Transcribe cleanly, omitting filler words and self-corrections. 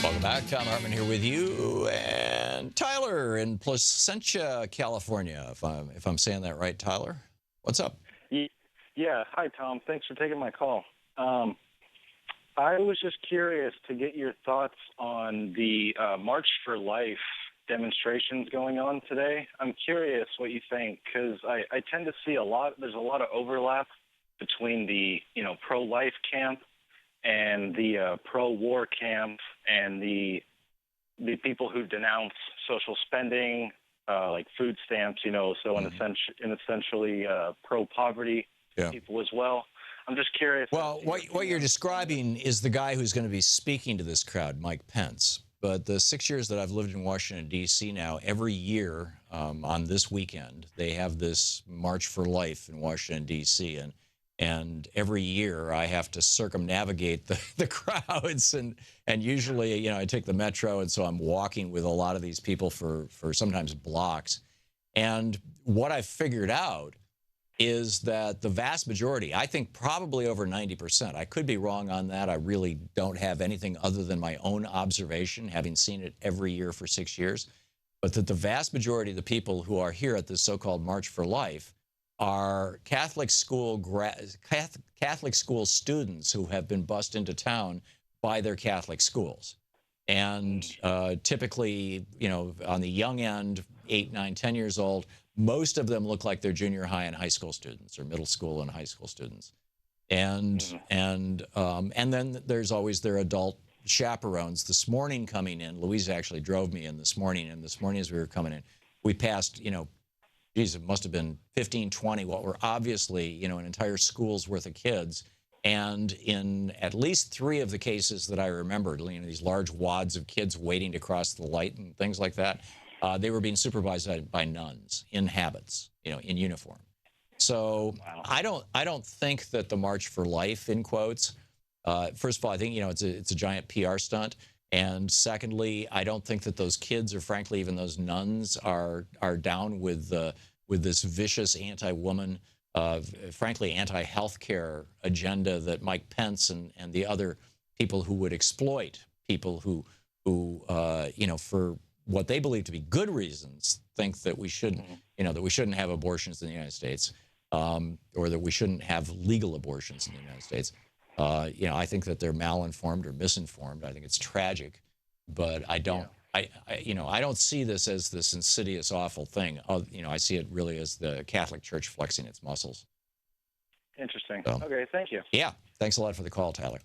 Welcome back. Thom Hartmann here with you, and Tyler in Placentia, California. If I'm saying that right, Tyler, what's up? Yeah. Hi, Tom. Thanks for taking my call. I was just curious to get your thoughts on the March for Life demonstrations going on today. I'm curious what you think, because I tend to see there's a lot of overlap between the pro-life camp and the pro-war camp and the people who denounce social spending, like food stamps, so essentially pro-poverty people as well. I'm just curious. Well, what you're describing is the guy who's going to be speaking to this crowd, Mike Pence. But the 6 years that I've lived in Washington, D.C. now, every year on this weekend, they have this March for Life in Washington, D.C., and every year I have to circumnavigate the crowds, and usually, I take the metro, and so I'm walking with a lot of these people for sometimes blocks. And what I've figured out is that the vast majority, I think probably over 90%, I could be wrong on that, I really don't have anything other than my own observation, having seen it every year for 6 years, but that the vast majority of the people who are here at this so-called March for Life are Catholic school students who have been bussed into town by their Catholic schools. And typically, on the young end, 8, 9, 10 years old, most of them look like they're junior high and high school students, or middle school and high school students. And then there's always their adult chaperones. This morning coming in, Louise actually drove me in this morning, and this morning as we were coming in, we passed, geez, it must have been 15, 20, what were obviously, an entire school's worth of kids. And in at least 3 of the cases that I remembered, these large wads of kids waiting to cross the light and things like that, they were being supervised by nuns in habits, in uniform. So wow. I don't think that the March for Life, in quotes, first of all, I think, it's a giant PR stunt. And secondly, I don't think that those kids, or frankly, even those nuns, are down with this vicious anti-woman, frankly, anti-healthcare agenda that Mike Pence and the other people who would exploit people who for what they believe to be good reasons, think that we shouldn't, that we shouldn't have abortions in the United States, or that we shouldn't have legal abortions in the United States. I think that they're malinformed or misinformed. I think it's tragic, but I don't. I don't see this as this insidious, awful thing. I see it really as the Catholic Church flexing its muscles. Interesting. So, okay, thank you. Yeah, thanks a lot for the call, Tyler.